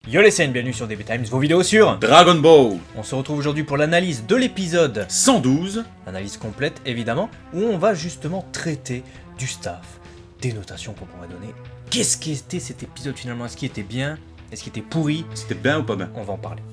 Yo les scènes, bienvenue sur DB Times, vos vidéos sur Dragon Ball. On se retrouve aujourd'hui pour l'analyse de l'épisode 112. Analyse complète évidemment, où on va justement traiter du staff, des notations qu'on pourrait donner. Qu'est-ce qu'était cet épisode finalement? Est-ce qu'il était bien? Est-ce qu'il était pourri? C'était bien ou pas bien? On va en parler.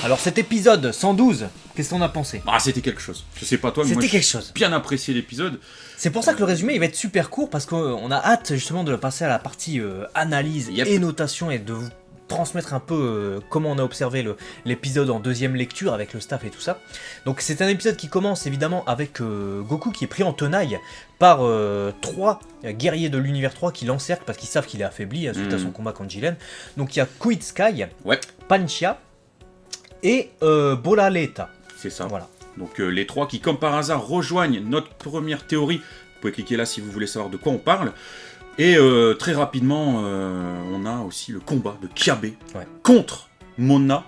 Alors cet épisode 112, qu'est-ce qu'on a pensé? Ah, c'était quelque chose. Je sais pas toi, mais moi C'était quelque chose. j'ai bien apprécié l'épisode. C'est pour ça que le résumé il va être super court parce qu'on a hâte justement de passer à la partie analyse Yep. et notation et de vous transmettre un peu comment on a observé l'épisode en deuxième lecture avec le staff et tout ça. Donc c'est un épisode qui commence évidemment avec Goku qui est pris en tenaille par trois guerriers de l'univers 3 qui l'encerclent parce qu'ils savent qu'il est affaibli suite à son combat contre Jiren. Donc il y a Kuit Sky, Ouais, Panchia et Bolaleta. c'est ça. Voilà. Donc les trois qui, comme par hasard, rejoignent notre première théorie. Vous pouvez cliquer là si vous voulez savoir de quoi on parle. Et très rapidement, on a aussi le combat de Kiabe contre Mona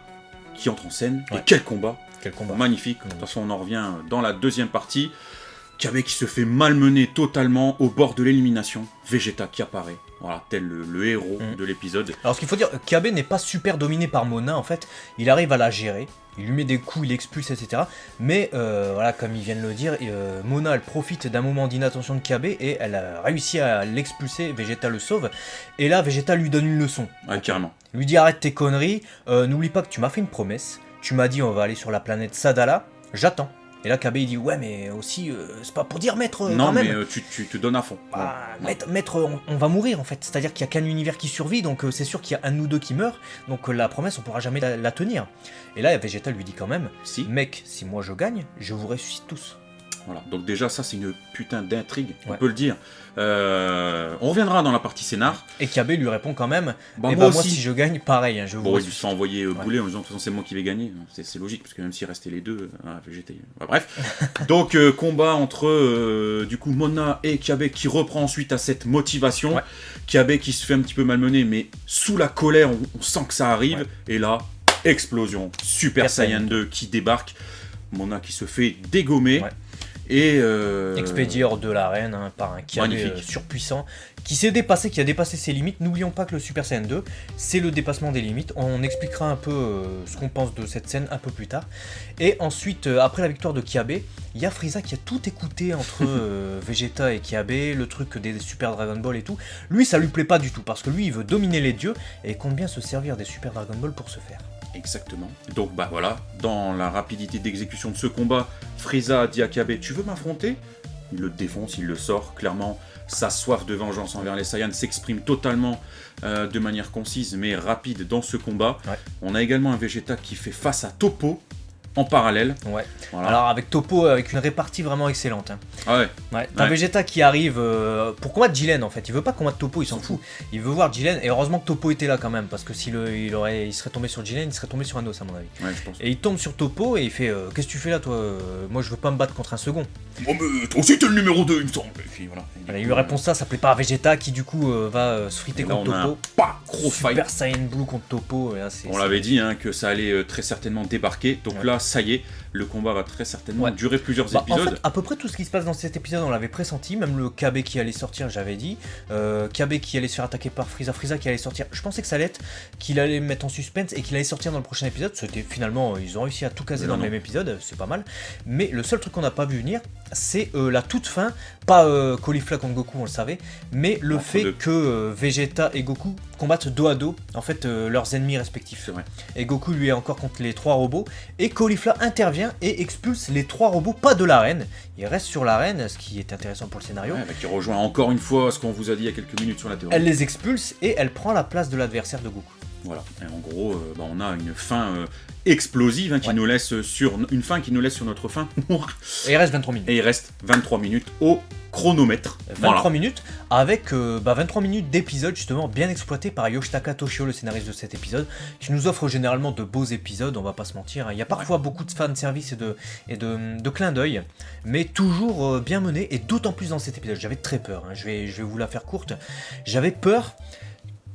qui entre en scène. Ouais. Et quel combat! Quel combat. Magnifique. De toute façon, on en revient dans la deuxième partie. Kiabe qui se fait malmener totalement au bord de l'élimination. Vegeta qui apparaît. Voilà, tel le héros de l'épisode. Alors ce qu'il faut dire, Kiabe n'est pas super dominé par Mona en fait, il arrive à la gérer, il lui met des coups, il l'expulse, etc. Mais voilà, comme ils viennent de le dire, Mona elle profite d'un moment d'inattention de Kiabe et elle a réussi à l'expulser, Vegeta le sauve, et là Vegeta lui donne une leçon. Ouais, carrément. Il lui dit arrête tes conneries, n'oublie pas que tu m'as fait une promesse, tu m'as dit on va aller sur la planète Sadala, j'attends. Et là Kiabe il dit ouais mais aussi c'est pas pour dire maître Non, quand même. mais tu te donnes à fond. Ah, Ouais. maître, on va mourir en fait, c'est-à-dire qu'il n'y a qu'un univers qui survit, donc c'est sûr qu'il y a un de nous deux qui meurt, donc la promesse on pourra jamais la tenir. Et là Vegeta lui dit quand même, Si. mec, si moi je gagne, je vous ressuscite tous. Voilà. Donc déjà, ça, c'est une putain d'intrigue, on Ouais. peut le dire. On reviendra dans la partie scénar. Et Kiabe lui répond quand même, Bah, eh moi ben, moi aussi. si je gagne, pareil, hein, je vous Bon, il ressuscite. se fait envoyer bouler en disant de toute façon c'est moi qui vais gagner. C'est logique, parce que même s'il restait les deux, Vegeta. Bah, bref. Donc, combat entre du coup Mona et Kiabe qui reprend ensuite à cette motivation. Ouais. Kiabe qui se fait un petit peu malmener, mais sous la colère, on sent que ça arrive. Ouais. Et là, explosion. Super Saiyan 2 qui débarque. Mona qui se fait dégommer. Ouais. Et Expédié hors de l'arène hein, par un Kiabe Magnifique. surpuissant qui s'est dépassé, qui a dépassé ses limites. N'oublions pas que le Super Saiyan 2, c'est le dépassement des limites. On expliquera un peu ce qu'on pense de cette scène un peu plus tard. Et ensuite, après la victoire de Kiabe, il y a Frieza qui a tout écouté entre Vegeta et Kiabe, le truc des Super Dragon Ball et tout. Lui, ça lui plaît pas du tout parce que lui, il veut dominer les dieux et il compte bien se servir des Super Dragon Ball pour ce faire. Exactement. Donc bah voilà, dans la rapidité d'exécution de ce combat, Frieza dit à Kiabe, tu veux m'affronter? Il le défonce, il le sort, clairement, sa soif de vengeance envers les Saiyans s'exprime totalement de manière concise mais rapide dans ce combat. Ouais. On a également un Vegeta qui fait face à Toppo en parallèle. Ouais. Voilà. Alors avec Toppo, avec une répartie vraiment excellente. Hein. Ah ouais, Ouais, t'as Ouais. Vegeta qui arrive pour combattre Jiren en fait. Il veut pas combattre Toppo, il s'en fout. Il veut voir Jiren et heureusement que Toppo était là quand même parce que s'il il serait tombé sur Jiren, il serait tombé sur un os à mon avis. ouais, je pense. Et il tombe sur Toppo et il fait qu'est-ce que tu fais là toi? Moi je veux pas me battre contre un second. Oh mais toi aussi t'es le numéro 2 il me semble. Et puis voilà. Voilà, il lui répond ça plaît pas à Vegeta qui du coup va se friter Et là, contre on a un Toppo. gros fight. Super Saiyan Blue contre Toppo. Et là, On l'avait dit hein, que ça allait très certainement débarquer. Donc Ouais. là, ça y est, le combat va très certainement Ouais. durer plusieurs Bah, en épisodes. fait, à peu près tout ce qui se passe dans cet épisode, on l'avait pressenti. Même le Kiabe qui allait sortir, j'avais dit. Kiabe qui allait se faire attaquer par Frieza. Frieza qui allait sortir. Je pensais que ça allait être qu'il allait me mettre en suspense et qu'il allait sortir dans le prochain épisode. C'était finalement, ils ont réussi à tout caser Mais dans non. le même épisode. C'est pas mal. Mais le seul truc qu'on n'a pas vu venir, c'est la toute fin. Pas Caulifla contre Goku, on le savait. Mais le Entre fait deux. que Vegeta et Goku combattent dos à dos, en fait, leurs ennemis respectifs. C'est vrai. Et Goku lui est encore contre les trois robots. Et Caulifla intervient et expulse les trois robots, pas de l'arène. Il reste sur l'arène, ce qui est intéressant pour le scénario. Ouais, bah, qui rejoint encore une fois ce qu'on vous a dit il y a quelques minutes sur la théorie. Elle les expulse et elle prend la place de l'adversaire de Goku. Voilà. Et en gros, bah, on a une fin explosive hein, qui Ouais. nous laisse sur une fin qui nous laisse sur notre fin. Et il reste 23 minutes. Et il reste 23 minutes au chronomètre. 23 Voilà. minutes avec 23 minutes d'épisode justement bien exploité par Yoshitaka Toshio, le scénariste de cet épisode, qui nous offre généralement de beaux épisodes, on va pas se mentir. Il y a parfois beaucoup de fanservice et de clins d'œil, mais toujours bien mené, et d'autant plus dans cet épisode. J'avais très peur, hein. Je vais vous la faire courte. J'avais peur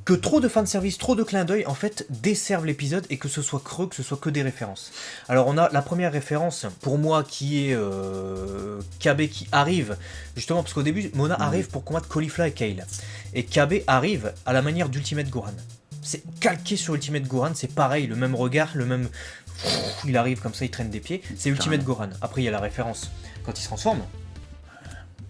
que trop de fanservice, trop de clins d'œil, en fait, desservent l'épisode et que ce soit creux, que ce soit que des références. Alors, on a la première référence, pour moi, qui est Kabe qui arrive, justement, parce qu'au début, Mona arrive pour combattre Caulifla et Kale. Et Kabe arrive à la manière d'Ultimate Gohan. C'est calqué sur Ultimate Gohan, c'est pareil, le même regard, le même... Il arrive comme ça, il traîne des pieds, c'est Ultimate Gohan. Après, il y a la référence quand il se transforme.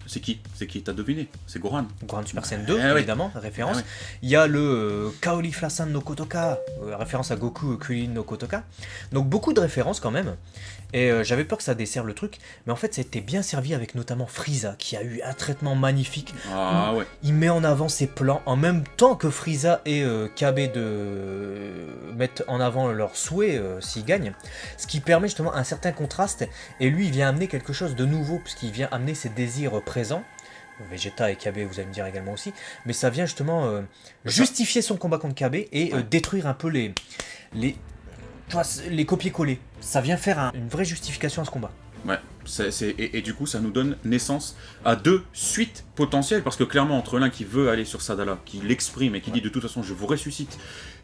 C'est qui t'as deviné? C'est Gohan. Gohan Super Saiyan 2, évidemment, référence. Il y a le Caulifla-san no Kotoka, référence à Goku Krillin no Kotoka. Donc beaucoup de références quand même. Et j'avais peur que ça desserve le truc. Mais en fait, ça a été bien servi avec notamment Frieza, qui a eu un traitement magnifique. Ah ouais. Il met en avant ses plans en même temps que Frieza et Kabe mettent en avant leurs souhaits s'ils gagnent. Ce qui permet justement un certain contraste. Et lui, il vient amener quelque chose de nouveau, puisqu'il vient amener ses désirs présents. Vegeta et Kabe, vous allez me dire également aussi, mais ça vient justement justifier son combat contre Kabe et détruire un peu les copier-coller. Ça vient faire une vraie justification à ce combat. Ouais, et du coup ça nous donne naissance à 2 suites potentielles, parce que clairement entre l'un qui veut aller sur Sadala, qui l'exprime et qui dit de toute façon je vous ressuscite,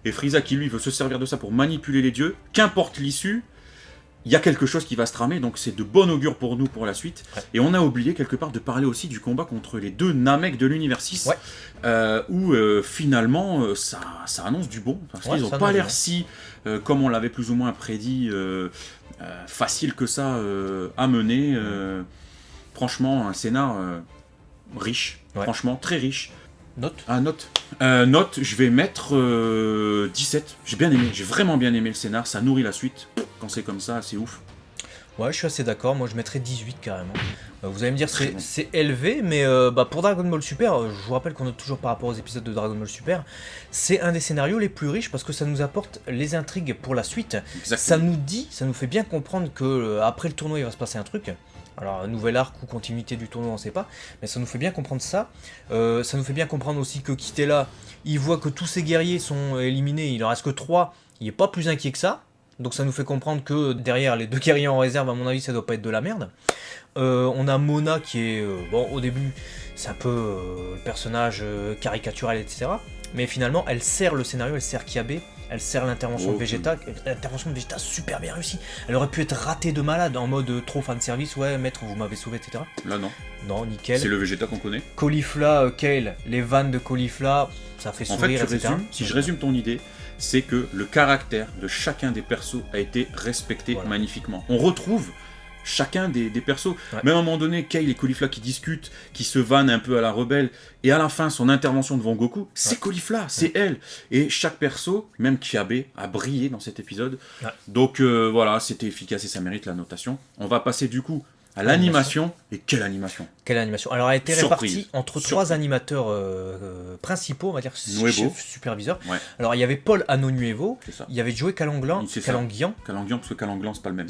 et Frieza qui lui veut se servir de ça pour manipuler les dieux, qu'importe l'issue, il y a quelque chose qui va se tramer, donc c'est de bon augure pour nous pour la suite. Ouais. Et on a oublié quelque part de parler aussi du combat contre les 2 Namek de l'univers 6, où finalement ça annonce du bon, parce qu'ils n'ont pas l'air si, comme on l'avait plus ou moins prédit, facile que ça à mener. Franchement, un scénar riche, franchement très riche. Note Note, je vais mettre 17. J'ai bien aimé, j'ai vraiment bien aimé le scénar, ça nourrit la suite. Quand c'est comme ça, c'est ouf. Ouais, je suis assez d'accord, moi je mettrais 18 carrément. Vous allez me dire c'est élevé, mais pour Dragon Ball Super, je vous rappelle qu'on est toujours par rapport aux épisodes de Dragon Ball Super, c'est un des scénarios les plus riches parce que ça nous apporte les intrigues pour la suite. Exactement. Ça nous fait bien comprendre que après le tournoi il va se passer un truc. Alors, un nouvel arc ou continuité du tournoi, on ne sait pas, mais ça nous fait bien comprendre ça. Ça nous fait bien comprendre aussi que Kitela, il voit que tous ses guerriers sont éliminés, il en reste que 3, il n'est pas plus inquiet que ça. Donc ça nous fait comprendre que derrière les 2 guerriers en réserve, à mon avis, ça doit pas être de la merde. On a Mona qui est... au début, c'est un peu le personnage caricatural, etc. Mais finalement, elle sert le scénario, elle sert Kabe, elle sert l'intervention de Vegeta. L'intervention de Vegeta, super bien réussie. Elle aurait pu être ratée de malade, en mode trop fanservice, ouais, maître, vous m'avez sauvé, etc. Là, non. Non, nickel. C'est le Vegeta qu'on connaît. Caulifla, Kale, les vannes de Caulifla, ça fait sourire, etc. Si je résume ton idée, c'est que le caractère de chacun des persos a été respecté magnifiquement. On retrouve chacun des persos. Même à un moment donné, Kale et Caulifla qui discutent, qui se vannent un peu à la rebelle, et à la fin, son intervention devant Goku, c'est Caulifla, c'est elle. Et chaque perso, même Kiabe, a brillé dans cet épisode. Donc voilà, c'était efficace et ça mérite la notation. On va passer du coup à l'animation. Et quelle animation! Quelle animation! Alors elle a été répartie entre 3 animateurs principaux, on va dire superviseurs. Ouais. Alors il y avait Paul Ano Nuevo, il y avait Joey Calanguian, parce que Calanguian c'est pas le même.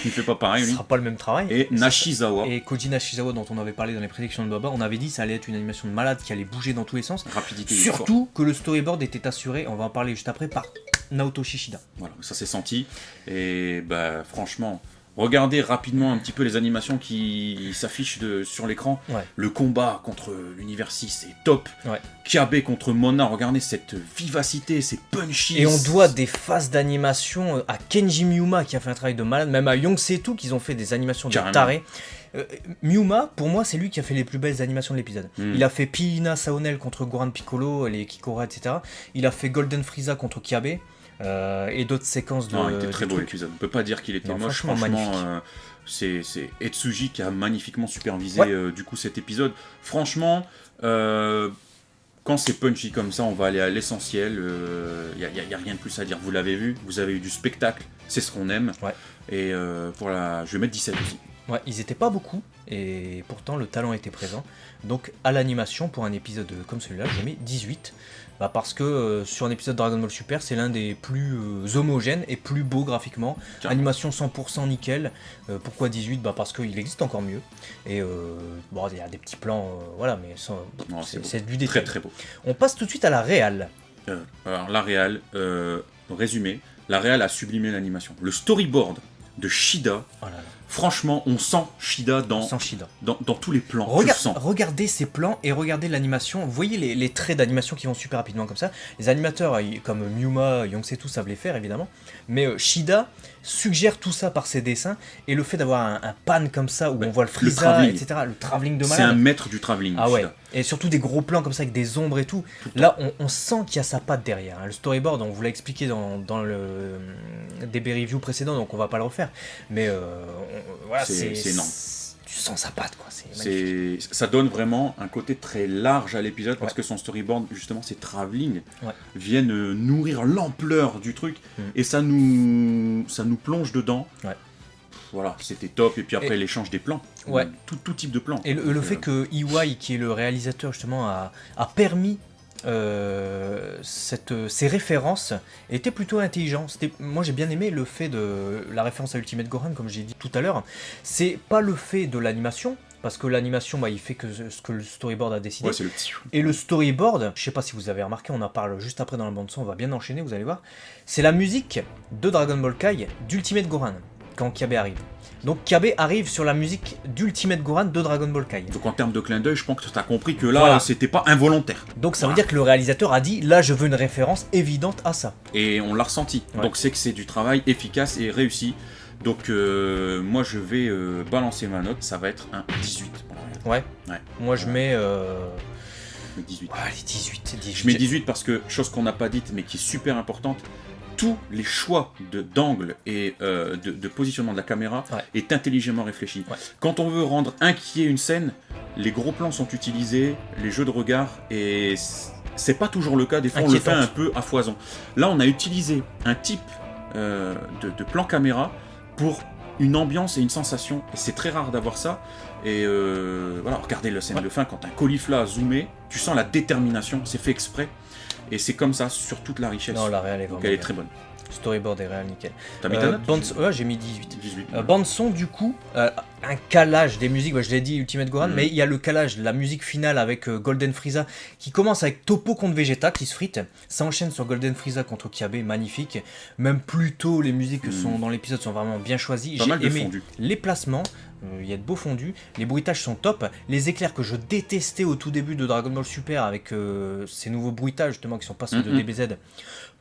Il fait pas pareil. Ce sera pas le même travail. Et Nashizawa. Et Koji Nashizawa dont on avait parlé dans les prédictions de Baba, on avait dit que ça allait être une animation de malade qui allait bouger dans tous les sens. Rapidité. Surtout que le storyboard était assuré, on va en parler juste après, par Naoto Shishida. Voilà, ça s'est senti. Et bah franchement. Regardez rapidement un petit peu les animations qui s'affichent sur l'écran. Le combat contre l'univers 6 est top. Kiabe contre Mona, regardez cette vivacité, ces punchies. Et on doit des phases d'animation à Kenji Myuma qui a fait un travail de malade, même à Young Setu qui ont fait des animations de taré. Myuma, pour moi, c'est lui qui a fait les plus belles animations de l'épisode. Il a fait Piina Saonel contre Goran Piccolo, les Kikora, etc. Il a fait Golden Frieza contre Kiabe. Et d'autres séquences de... Non, il était très beau l'épisode. On peut pas dire qu'il était moche. Franchement, c'est Etsuji qui a magnifiquement supervisé du coup cet épisode. Franchement, quand c'est punchy comme ça, on va aller à l'essentiel. Il y a rien de plus à dire. Vous l'avez vu, vous avez eu du spectacle. C'est ce qu'on aime. Et je vais mettre 17 aussi. Ouais, ils étaient pas beaucoup, et pourtant le talent était présent. Donc à l'animation, pour un épisode comme celui-là, je mets 18. Parce que sur un épisode de Dragon Ball Super, c'est l'un des plus homogènes et plus beaux graphiquement. Animation 100% nickel. Pourquoi 18 ? Parce qu'il existe encore mieux. Et il y a des petits plans, mais c'est du détail. Très très beau. On passe tout de suite à la réal. Alors la réal, résumé, la réal a sublimé l'animation. Le storyboard de Shida franchement, on sent Shida Sans Shida. dans tous les plans. Tu le sens. Regardez ces plans et regardez l'animation. Vous voyez les traits d'animation qui vont super rapidement comme ça. Les animateurs comme Myuma, Yongsetu savent les faire évidemment. Mais Shida suggère tout ça par ses dessins. Et le fait d'avoir un pan comme ça où on voit le Frieza, etc. Le travelling de malade. C'est un maître du travelling. Ah ouais. Shida. Et surtout des gros plans comme ça avec des ombres et tout. Là, on sent qu'il y a sa patte derrière. Le storyboard, on vous l'a expliqué dans le DB review précédent, donc on va pas le refaire. Mais voilà, c'est énorme. Tu sens sa patte, quoi. C'est magnifique. Ça donne vraiment un côté très large à l'épisode parce que son storyboard, justement, ses travelling viennent nourrir l'ampleur du truc et ça nous plonge dedans. Ouais. Voilà, c'était top. Et puis après, l'échange des plans. Ouais. Tout type de plans. Et le fait que EY, qui est le réalisateur, justement, a permis ces références étaient plutôt intelligents. Moi j'ai bien aimé le fait de la référence à Ultimate Gohan, comme j'ai dit tout à l'heure. C'est pas le fait de l'animation, parce que l'animation il fait que ce que le storyboard a décidé. Ouais, c'est le petit. Et le storyboard, je sais pas si vous avez remarqué, on en parle juste après dans la bande son, on va bien enchaîner, vous allez voir. C'est la musique de Dragon Ball Kai d'Ultimate Gohan quand Kiabe arrive. Donc Kiabe arrive sur la musique d'Ultimate Gohan de Dragon Ball Kai. Donc en termes de clin d'œil, je pense que tu as compris que là, c'était pas involontaire. Donc ça veut dire que le réalisateur a dit, là je veux une référence évidente à ça. Et on l'a ressenti. Ouais. Donc c'est que c'est du travail efficace et réussi. Donc moi je vais balancer ma note, ça va être un 18. Ouais. Moi je mets... 18. Allez, 18. Je mets 18 parce que, chose qu'on n'a pas dite mais qui est super importante, tous les choix d'angle et de positionnement de la caméra est intelligemment réfléchi. Ouais. Quand on veut rendre inquiet une scène, les gros plans sont utilisés, les jeux de regard, et c'est pas toujours le cas, des fois on le fait un peu à foison. Là on a utilisé un type de plan caméra pour une ambiance et une sensation, et c'est très rare d'avoir ça. Et voilà, regardez la scène de fin, quand un caulifla a zoomé, tu sens la détermination, c'est fait exprès. Et c'est comme ça sur toute la richesse. Non, la réelle est vraiment. Donc elle est très bonne. Storyboard est réel, nickel. T'as mis ta note ouais, j'ai mis 18. 18. Bande son, du coup, un calage des musiques, je l'ai dit, Ultimate Gohan, mais il y a le calage, la musique finale avec Golden Frieza, qui commence avec Toppo contre Vegeta, qui se frite. Ça enchaîne sur Golden Frieza contre Kiabe, magnifique. Même plus tôt, les musiques sont dans l'épisode sont vraiment bien choisies. J'ai aimé les placements. Il y a de beaux fondus, les bruitages sont top, les éclairs que je détestais au tout début de Dragon Ball Super avec ces nouveaux bruitages justement qui sont pas ceux de DBZ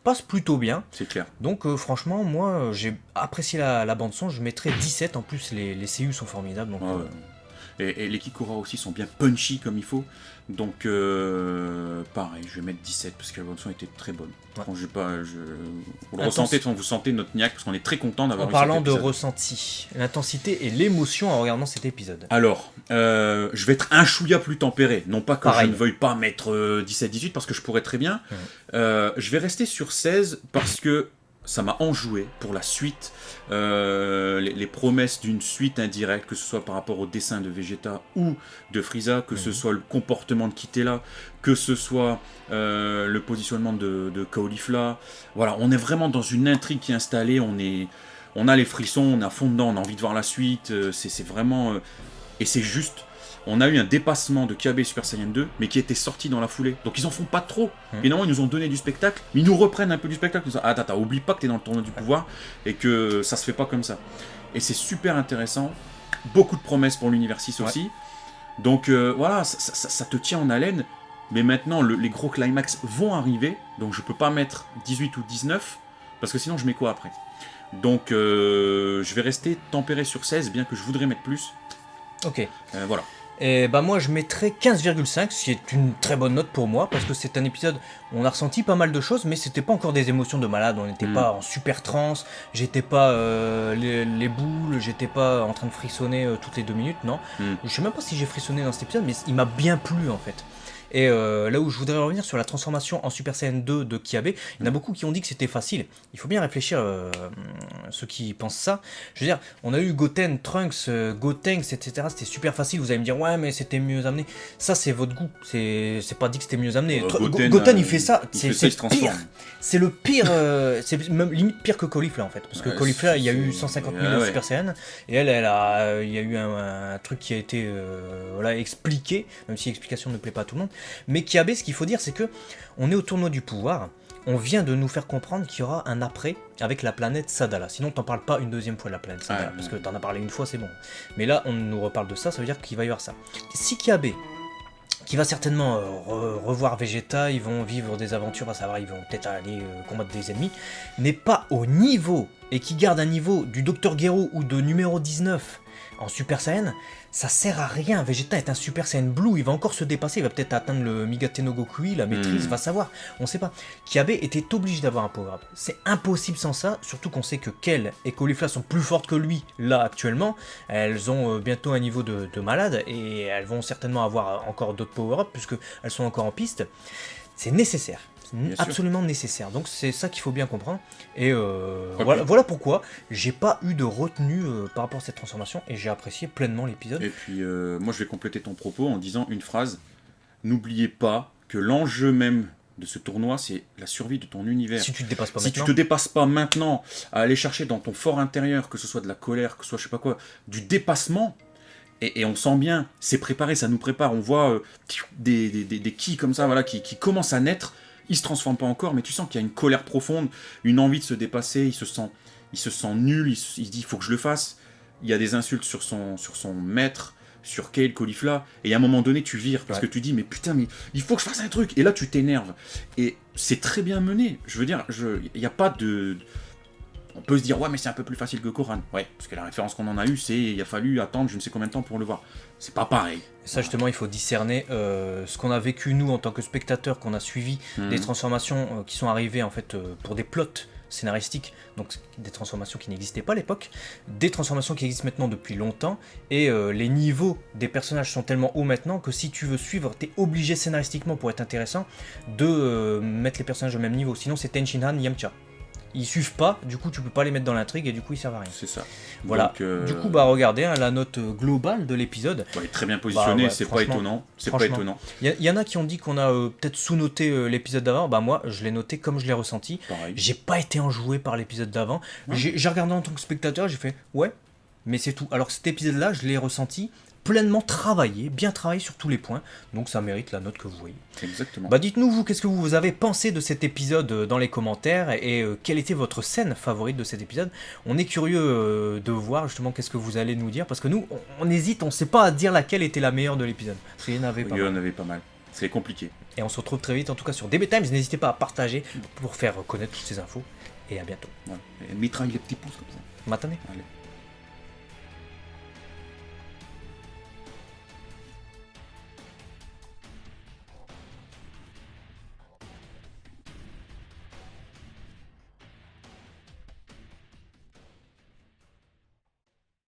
passent plutôt bien. C'est clair. Donc franchement moi j'ai apprécié la bande son, je mettrais 17, en plus les CU sont formidables. Donc, et les Kikora aussi sont bien punchy comme il faut. Donc pareil, je vais mettre 17 parce que la bande son était très bonne. Ouais. Quand vous le ressentez, vous sentez notre niaque parce qu'on est très content d'avoir. En parlant de ressenti, l'intensité et l'émotion en regardant cet épisode. Alors, je vais être un chouïa plus tempéré. Non pas que je ne veuille pas mettre 17-18 parce que je pourrais très bien. Je vais rester sur 16 parce que ça m'a enjoué pour la suite. Les promesses d'une suite indirecte, que ce soit par rapport au dessin de Vegeta ou de Frieza, que ce soit le comportement de Kitela, que ce soit le positionnement de Caulifla. Voilà, on est vraiment dans une intrigue qui est installée, on a les frissons, on est à fond dedans, on a envie de voir la suite, c'est vraiment... et c'est juste... On a eu un dépassement de Kiabe Super Saiyan 2, mais qui était sorti dans la foulée. Donc ils en font pas trop. Et normalement, ils nous ont donné du spectacle, mais ils nous reprennent un peu du spectacle. Ils nous disent, attends, oublie pas que t'es dans le tournoi du pouvoir et que ça se fait pas comme ça. Et c'est super intéressant. Beaucoup de promesses pour l'univers 6 aussi. Donc voilà, ça te tient en haleine. Mais maintenant, les gros climax vont arriver. Donc je peux pas mettre 18 ou 19, parce que sinon je mets quoi après. Donc je vais rester tempéré sur 16, bien que je voudrais mettre plus. Ok. Voilà. Et bah moi je mettrais 15,5, ce qui est une très bonne note pour moi, parce que c'est un épisode où on a ressenti pas mal de choses, mais c'était pas encore des émotions de malade, on n'était pas en super transe, j'étais pas les boules, j'étais pas en train de frissonner toutes les 2 minutes, non. Je sais même pas si j'ai frissonné dans cet épisode, mais il m'a bien plu en fait. Et là où je voudrais revenir sur la transformation en Super Saiyan 2 de Kiabe, il y en a beaucoup qui ont dit que c'était facile. Il faut bien réfléchir, ceux qui pensent ça. Je veux dire, on a eu Goten, Trunks, Gotenks, etc. C'était super facile. Vous allez me dire, ouais, mais c'était mieux amené. Ça, c'est votre goût. C'est pas dit que c'était mieux amené. Goten, il fait ça. C'est pire. C'est le pire. C'est même limite pire que Caulifla en fait. Parce que Caulifla, il y a eu 150 000 Super Saiyan. Et il y a eu un truc qui a été expliqué, même si l'explication ne plaît pas à tout le monde. Mais Kiabe, ce qu'il faut dire, c'est que on est au tournoi du pouvoir. On vient de nous faire comprendre qu'il y aura un après avec la planète Sadala. Sinon, t'en parles pas une deuxième fois de la planète Sadala, parce que t'en as parlé une fois, c'est bon. Mais là, on nous reparle de ça, ça veut dire qu'il va y avoir ça. Si Kiabe, qui va certainement revoir Vegeta, ils vont vivre des aventures, à savoir, ils vont peut-être aller combattre des ennemis, n'est pas au niveau, et qui garde un niveau du Dr Gero ou de numéro 19 en Super Saiyan, ça sert à rien. Vegeta est un Super Saiyan Blue, il va encore se dépasser, il va peut-être atteindre le Migate no Gokui, la maîtrise, va savoir, on sait pas. Kiabe était obligé d'avoir un power-up. C'est impossible sans ça, surtout qu'on sait que Kel et Caulifla sont plus fortes que lui, là, actuellement. Elles ont bientôt un niveau de malade, et elles vont certainement avoir encore d'autres power-up, puisqu'elles sont encore en piste. C'est nécessaire. Absolument nécessaire, donc c'est ça qu'il faut bien comprendre, et voilà pourquoi j'ai pas eu de retenue par rapport à cette transformation, et j'ai apprécié pleinement l'épisode. Et puis moi je vais compléter ton propos en disant une phrase: n'oubliez pas que l'enjeu même de ce tournoi, c'est la survie de ton univers. Si tu te dépasses pas maintenant. Si tu te dépasses pas maintenant à aller chercher dans ton fort intérieur, que ce soit de la colère, que ce soit je sais pas quoi, du dépassement. Et on sent bien, c'est préparé, ça nous prépare, on voit des ki comme ça, voilà, qui commencent à naître. Il se transforme pas encore, mais tu sens qu'il y a une colère profonde, une envie de se dépasser, il se sent nul, il se dit il faut que je le fasse. Il y a des insultes sur son maître, sur Kale, Caulifla, et à un moment donné tu vires, parce que tu dis mais putain, mais il faut que je fasse un truc, et là tu t'énerves. Et c'est très bien mené, je veux dire, il n'y a pas de... On peut se dire, ouais, mais c'est un peu plus facile que Koran. Ouais, parce que la référence qu'on en a eue, c'est il a fallu attendre je ne sais combien de temps pour le voir. C'est pas pareil. Et ça, justement, il faut discerner ce qu'on a vécu, nous, en tant que spectateurs, qu'on a suivi, des transformations qui sont arrivées, en fait, pour des plots scénaristiques, donc des transformations qui n'existaient pas à l'époque, des transformations qui existent maintenant depuis longtemps, et les niveaux des personnages sont tellement hauts maintenant que si tu veux suivre, t'es obligé scénaristiquement, pour être intéressant, de mettre les personnages au même niveau. Sinon, c'est Tenshinhan, Yamcha. Ils suivent pas, du coup tu peux pas les mettre dans l'intrigue et du coup ils servent à rien. C'est ça. Voilà. Donc, du coup regardez la note globale de l'épisode. Il est très bien positionné, c'est pas étonnant. C'est pas étonnant. Il y en a qui ont dit qu'on a peut-être sous-noté l'épisode d'avant. Moi je l'ai noté comme je l'ai ressenti. Pareil. J'ai pas été enjoué par l'épisode d'avant. J'ai regardé en tant que spectateur, j'ai fait ouais, mais c'est tout. Alors cet épisode-là, je l'ai ressenti pleinement travaillé, bien travaillé sur tous les points, donc ça mérite la note que vous voyez. Exactement. Dites-nous, vous, qu'est-ce que vous avez pensé de cet épisode dans les commentaires, et quelle était votre scène favorite de cet épisode. On est curieux de voir justement qu'est-ce que vous allez nous dire, parce que nous, on hésite, on sait pas à dire laquelle était la meilleure de l'épisode. Parce qu'il y en avait pas mal. Il y en avait pas mal. C'est compliqué. Et on se retrouve très vite, en tout cas sur DB Times. N'hésitez pas à partager pour faire connaître toutes ces infos, et à bientôt. Ouais. Et mitraille les petits pouces comme ça. Matane. Allez.